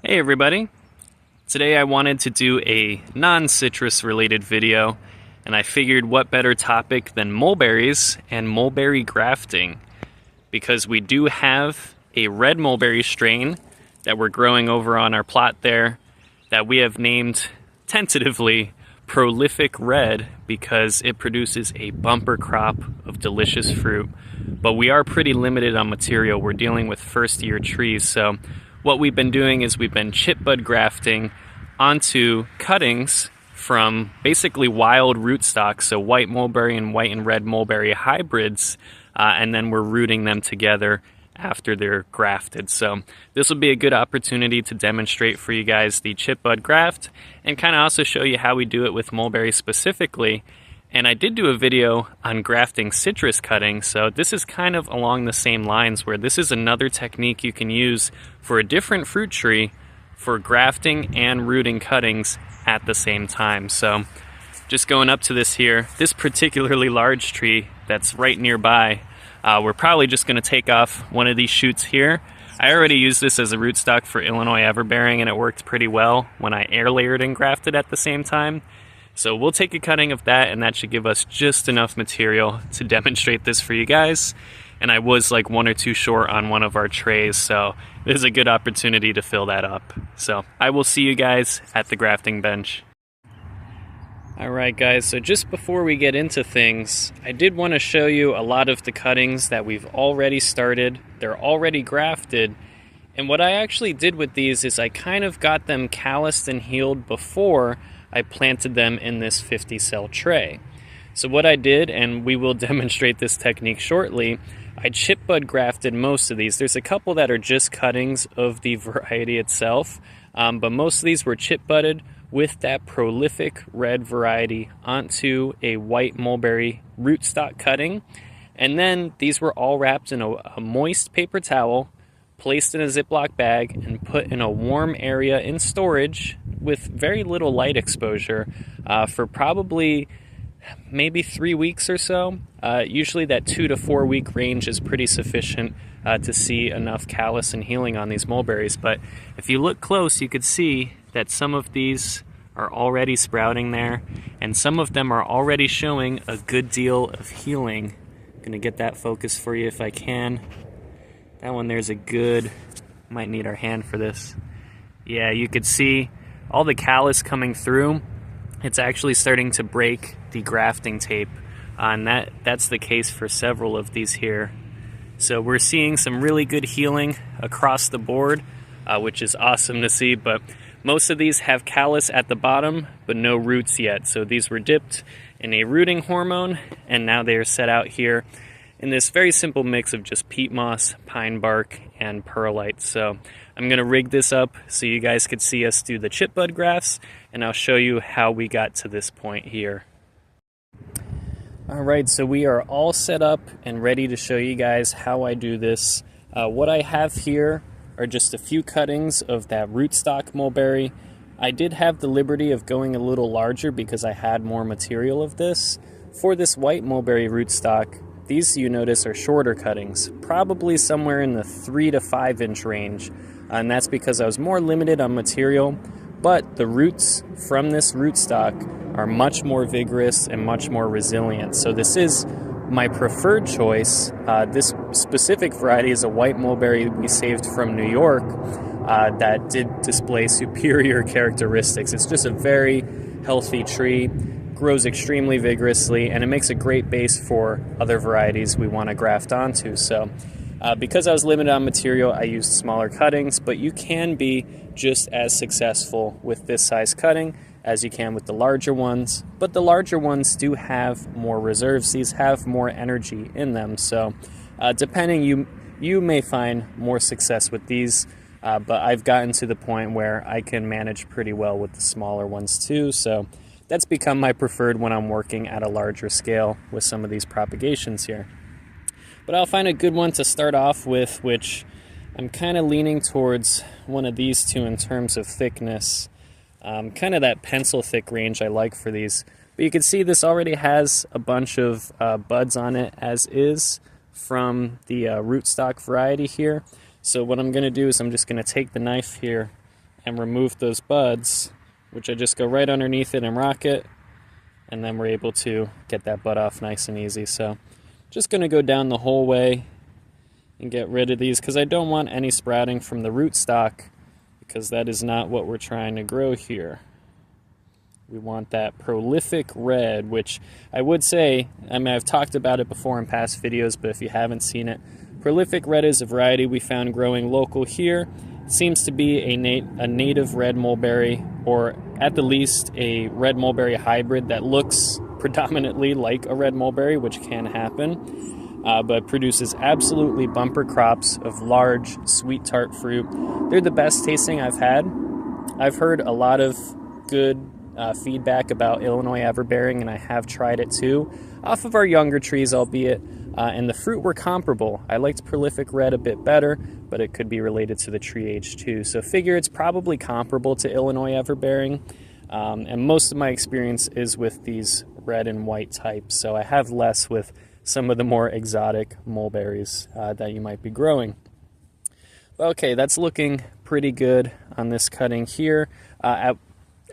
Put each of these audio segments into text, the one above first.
Hey everybody! Today I wanted to do a non-citrus related video, and I figured what better topic than mulberries and mulberry grafting, because we do have a red mulberry strain that we're growing over on our plot there that we have named tentatively Prolific Red because it produces a bumper crop of delicious fruit. But we are pretty limited on material. We're dealing with first year trees, so what we've been doing is we've been chip bud grafting onto cuttings from basically wild rootstock, so white mulberry and white and red mulberry hybrids, and then we're rooting them together after they're grafted. So this will be a good opportunity to demonstrate for you guys the chip bud graft and kind of also show you how we do it with mulberry specifically. And I did do a video on grafting citrus cutting, so this is kind of along the same lines where this is another technique you can use for a different fruit tree for grafting and rooting cuttings at the same time. So just going up to this particularly large tree that's right nearby, we're probably just going to take off one of these shoots here. I already used this as a rootstock for Illinois everbearing and it worked pretty well when I air layered and grafted at the same time. So we'll take a cutting of that, and that should give us just enough material to demonstrate this for you guys. And I was like 1 or 2 short on one of our trays, so this is a good opportunity to fill that up. So I will see you guys at the grafting bench. Alright guys, so just before we get into things, I did want to show you a lot of the cuttings that we've already started. They're already grafted. And what I actually did with these is I kind of got them calloused and healed before I planted them in this 50 cell tray. So what I did, and we will demonstrate this technique shortly, I chip bud grafted most of these. There's a couple that are just cuttings of the variety itself, but most of these were chip budded with that prolific red variety onto a white mulberry rootstock cutting. And then these were all wrapped in a moist paper towel, placed in a Ziploc bag, and put in a warm area in storage with very little light exposure for probably maybe 3 weeks or so. Usually that 2 to 4 week range is pretty sufficient to see enough callus and healing on these mulberries. But if you look close, you could see that some of these are already sprouting there, and some of them are already showing a good deal of healing. I'm gonna get that focus for you if I can. That one there's a good, might need our hand for this. Yeah, you could see all the callus coming through. It's actually starting to break the grafting tape, and that's the case for several of these here. So we're seeing some really good healing across the board, which is awesome to see, but most of these have callus at the bottom, but no roots yet. So these were dipped in a rooting hormone, and now they are set out here in this very simple mix of just peat moss, pine bark, and perlite. So I'm going to rig this up so you guys could see us do the chip bud grafts, and I'll show you how we got to this point here. Alright, so we are all set up and ready to show you guys how I do this. What I have here are just a few cuttings of that rootstock mulberry. I did have the liberty of going a little larger because I had more material of this. For this white mulberry rootstock, these, you notice, are shorter cuttings, probably somewhere in the 3 to 5 inch range, and that's because I was more limited on material, but the roots from this rootstock are much more vigorous and much more resilient. So this is my preferred choice. This specific variety is a white mulberry we saved from New York that did display superior characteristics. It's just a very healthy tree, grows extremely vigorously, and it makes a great base for other varieties we want to graft onto. So because I was limited on material, I used smaller cuttings, but you can be just as successful with this size cutting as you can with the larger ones. But the larger ones do have more reserves. These have more energy in them. So depending, you may find more success with these, but I've gotten to the point where I can manage pretty well with the smaller ones too. So that's become my preferred when I'm working at a larger scale with some of these propagations here. But I'll find a good one to start off with, which I'm kind of leaning towards one of these two in terms of thickness. Kind of that pencil thick range I like for these. But you can see this already has a bunch of buds on it as is from the rootstock variety here. So what I'm going to do is I'm just going to take the knife here and remove those buds, which I just go right underneath it and rock it, and then we're able to get that bud off nice and easy. So just going to go down the whole way and get rid of these because I don't want any sprouting from the rootstock, because that is not what we're trying to grow here. We want that prolific red, which I would say, I mean, I've talked about it before in past videos, but if you haven't seen it, prolific red is a variety we found growing local here. It seems to be a native red mulberry, or at the least a red mulberry hybrid that looks predominantly like a red mulberry, which can happen, but produces absolutely bumper crops of large, sweet tart fruit. They're the best tasting I've had. I've heard a lot of good feedback about Illinois everbearing, and I have tried it too, off of our younger trees, albeit, and the fruit were comparable. I liked prolific red a bit better, but it could be related to the tree age too. So figure it's probably comparable to Illinois everbearing, and most of my experience is with these red and white types, so I have less with some of the more exotic mulberries that you might be growing. Okay, that's looking pretty good on this cutting here.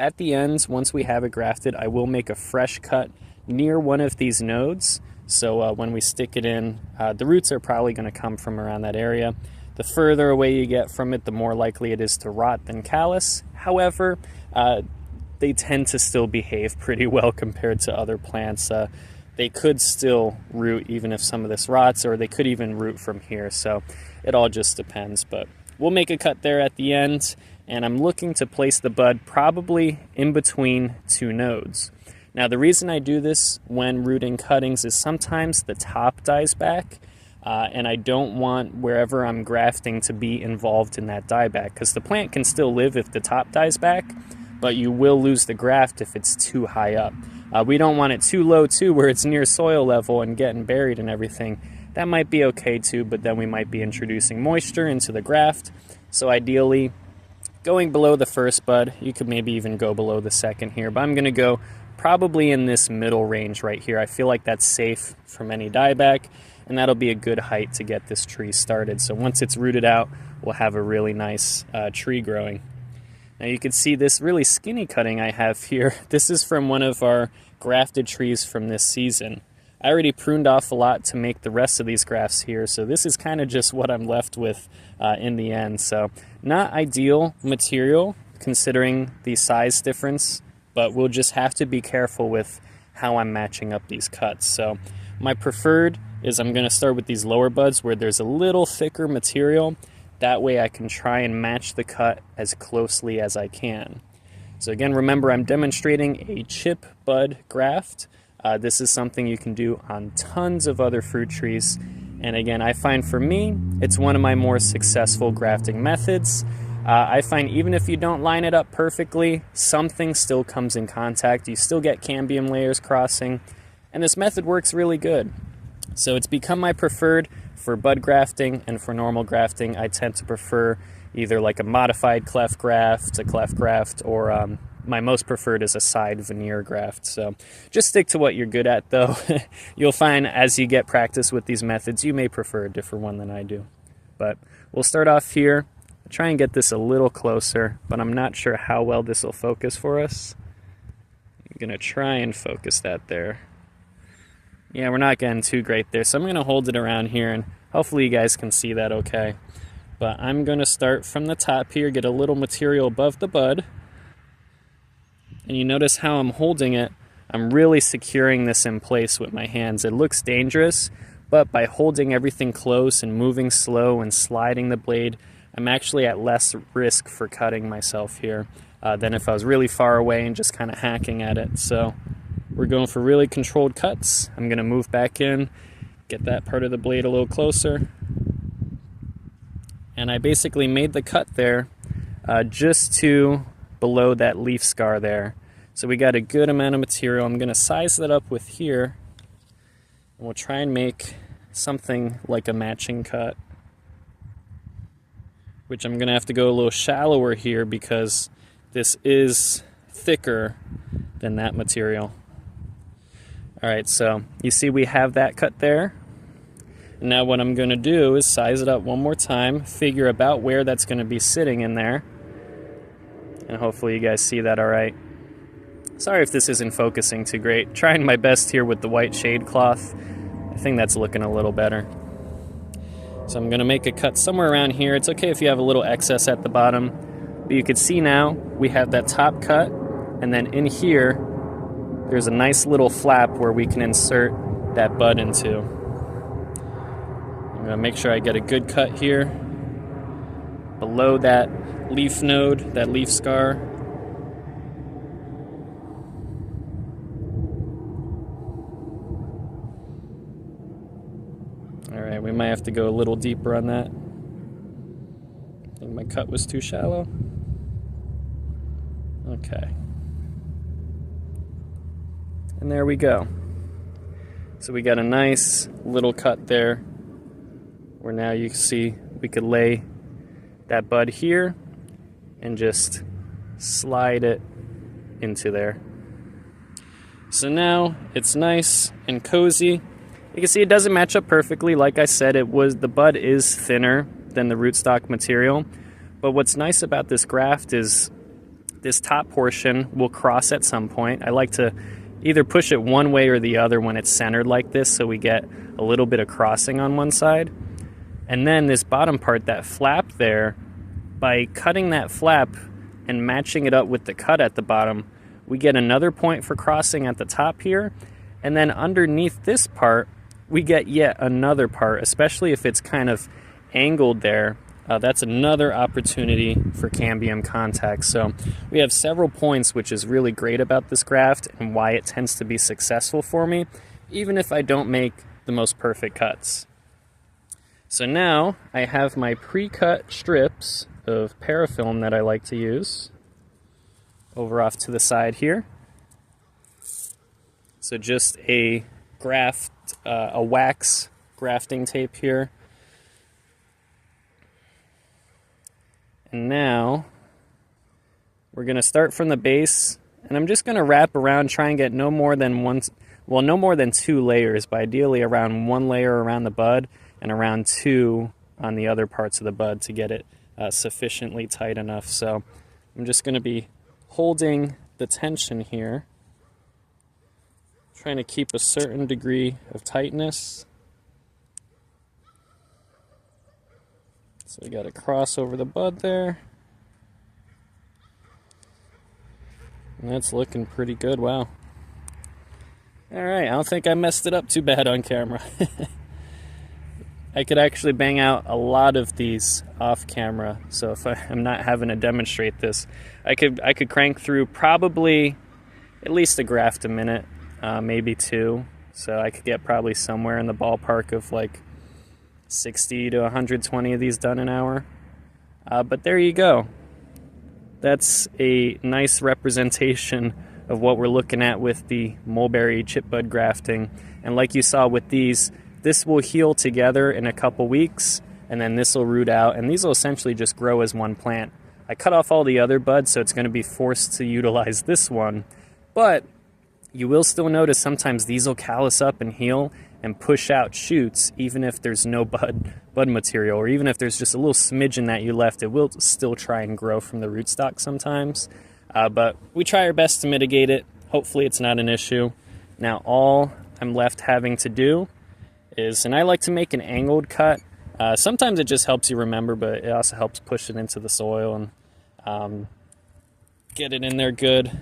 At the ends, once we have it grafted, I will make a fresh cut near one of these nodes. So when we stick it in, the roots are probably going to come from around that area. The further away you get from it, the more likely it is to rot than callus. However, they tend to still behave pretty well compared to other plants. They could still root even if some of this rots, or they could even root from here. So it all just depends. But we'll make a cut there at the end, and I'm looking to place the bud probably in between two nodes. Now, the reason I do this when rooting cuttings is sometimes the top dies back, and I don't want wherever I'm grafting to be involved in that dieback, because the plant can still live if the top dies back, but you will lose the graft if it's too high up. We don't want it too low too, where it's near soil level and getting buried and everything. That might be okay too, but then we might be introducing moisture into the graft. So ideally, going below the first bud, you could maybe even go below the second here, but I'm going to go probably in this middle range right here. I feel like that's safe from any dieback, and that'll be a good height to get this tree started. So once it's rooted out, we'll have a really nice tree growing. Now you can see this really skinny cutting I have here. This is from one of our grafted trees from this season. I already pruned off a lot to make the rest of these grafts here, so this is kind of just what I'm left with in the end. So not ideal material considering the size difference, but we'll just have to be careful with how I'm matching up these cuts. So my preferred is I'm going to start with these lower buds where there's a little thicker material. That way I can try and match the cut as closely as I can. So again, remember, I'm demonstrating a chip bud graft. This is something you can do on tons of other fruit trees. And again, I find for me, it's one of my more successful grafting methods. I find even if you don't line it up perfectly, something still comes in contact. You still get cambium layers crossing, and this method works really good. So it's become my preferred for bud grafting, and for normal grafting, I tend to prefer either like a modified cleft graft, a cleft graft, or my most preferred is a side veneer graft. So just stick to what you're good at, though. You'll find as you get practice with these methods, you may prefer a different one than I do. But we'll start off here. I'll try and get this a little closer, but I'm not sure how well this will focus for us. I'm going to try and focus that there. Yeah, we're not getting too great there, so I'm going to hold it around here, and hopefully you guys can see that okay. But I'm going to start from the top here, get a little material above the bud. And you notice how I'm holding it, I'm really securing this in place with my hands. It looks dangerous, but by holding everything close and moving slow and sliding the blade, I'm actually at less risk for cutting myself here than if I was really far away and just kind of hacking at it. So we're going for really controlled cuts. I'm going to move back in, get that part of the blade a little closer. And I basically made the cut there just to below that leaf scar there. So we got a good amount of material. I'm going to size that up with here, and we'll try and make something like a matching cut, which I'm going to have to go a little shallower here because this is thicker than that material. All right, so you see we have that cut there. Now what I'm going to do is size it up one more time, figure about where that's going to be sitting in there. And hopefully you guys see that all right. Sorry if this isn't focusing too great. Trying my best here with the white shade cloth. I think that's looking a little better. So I'm gonna make a cut somewhere around here. It's okay if you have a little excess at the bottom, but you can see now we have that top cut, and then in here, there's a nice little flap where we can insert that bud into. I'm gonna make sure I get a good cut here, below that leaf node, that leaf scar. Alright, we might have to go a little deeper on that. I think my cut was too shallow. Okay. And there we go. So we got a nice little cut there, where now you can see we could lay that bud here and just slide it into there. So now it's nice and cozy. You can see it doesn't match up perfectly. Like I said, the bud is thinner than the rootstock material. But what's nice about this graft is this top portion will cross at some point. I like to either push it one way or the other when it's centered like this, so we get a little bit of crossing on one side. And then this bottom part, that flap there, by cutting that flap and matching it up with the cut at the bottom, we get another point for crossing at the top here. And then underneath this part, we get yet another part, especially if it's kind of angled there. That's another opportunity for cambium contact. So we have several points, which is really great about this graft and why it tends to be successful for me, even if I don't make the most perfect cuts. So now I have my pre-cut strips of parafilm that I like to use over off to the side here. So just a wax grafting tape here. And now we're going to start from the base, and I'm just going to wrap around, try and get no more than 2 layers, but ideally around 1 layer around the bud and around 2 on the other parts of the bud to get it sufficiently tight enough. So I'm just going to be holding the tension here, trying to keep a certain degree of tightness. So we got to cross over the bud there. And that's looking pretty good, wow. Alright, I don't think I messed it up too bad on camera. I could actually bang out a lot of these off camera, so if I'm not having to demonstrate this, I could crank through probably at least a graft a minute, maybe 2. So I could get probably somewhere in the ballpark of like 60 to 120 of these done an hour. But there you go. That's a nice representation of what we're looking at with the mulberry chip bud grafting. And like you saw with these, this will heal together in a couple weeks, and then this will root out, and these will essentially just grow as one plant. I cut off all the other buds, so it's going to be forced to utilize this one. But you will still notice sometimes these will callus up and heal and push out shoots, even if there's no bud material, or even if there's just a little smidgen that you left, it will still try and grow from the rootstock sometimes. But we try our best to mitigate it. Hopefully it's not an issue. Now all I'm left having to do is, and I like to make an angled cut. Sometimes it just helps you remember, but it also helps push it into the soil and get it in there good.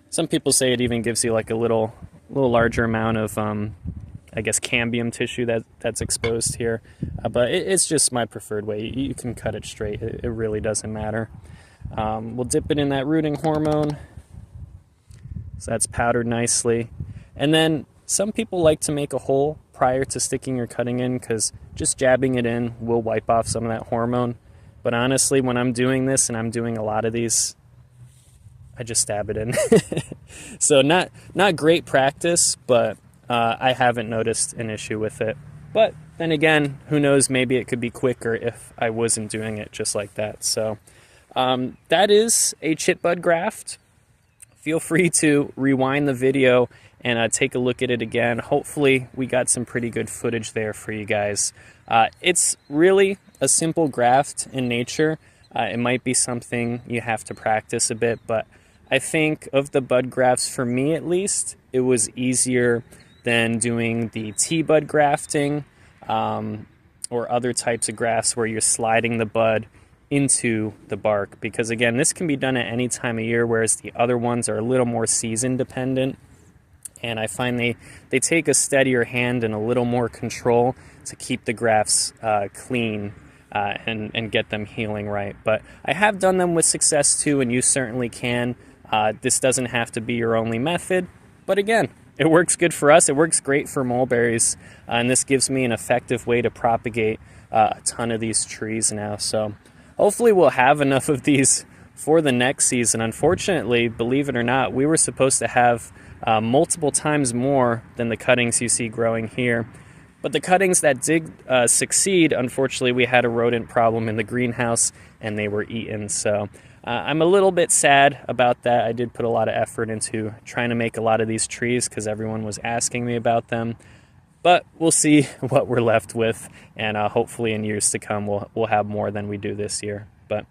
Some people say it even gives you like a little larger amount of I guess cambium tissue that's exposed here, but it's just my preferred way. You can cut it straight, it really doesn't matter. We'll dip it in that rooting hormone, so that's powdered nicely. And then some people like to make a hole prior to sticking or cutting in, because just jabbing it in will wipe off some of that hormone. But honestly, when I'm doing this, and I'm doing a lot of these, I just stab it in. So not great practice, but I haven't noticed an issue with it. But then again, who knows, maybe it could be quicker if I wasn't doing it just like that. So that is a chip bud graft. Feel free to rewind the video and take a look at it again. Hopefully we got some pretty good footage there for you guys. It's really a simple graft in nature, It might be something you have to practice a bit, but I think of the bud grafts, for me at least, it was easier than doing the T-bud grafting or other types of grafts where you're sliding the bud into the bark, because again, this can be done at any time of year, whereas the other ones are a little more season dependent, and I find they take a steadier hand and a little more control to keep the grafts clean and get them healing right. But I have done them with success too, and you certainly can. This doesn't have to be your only method, but again, it works good for us. It works great for mulberries, and this gives me an effective way to propagate a ton of these trees now. So hopefully we'll have enough of these for the next season. Unfortunately, believe it or not, we were supposed to have multiple times more than the cuttings you see growing here. But the cuttings that did succeed, unfortunately, we had a rodent problem in the greenhouse and they were eaten. So I'm a little bit sad about that. I did put a lot of effort into trying to make a lot of these trees because everyone was asking me about them. But we'll see what we're left with, and hopefully in years to come we'll have more than we do this year. But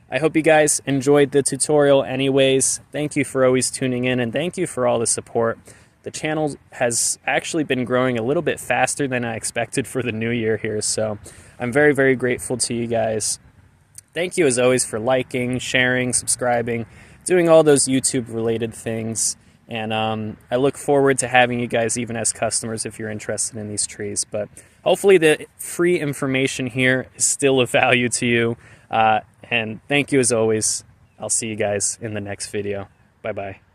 I hope you guys enjoyed the tutorial anyways. Thank you for always tuning in, and thank you for all the support. The channel has actually been growing a little bit faster than I expected for the new year here, so I'm very, very grateful to you guys. Thank you as always for liking, sharing, subscribing, doing all those YouTube related things. And I look forward to having you guys even as customers if you're interested in these trees. But hopefully the free information here is still of value to you. And thank you as always. I'll see you guys in the next video. Bye-bye.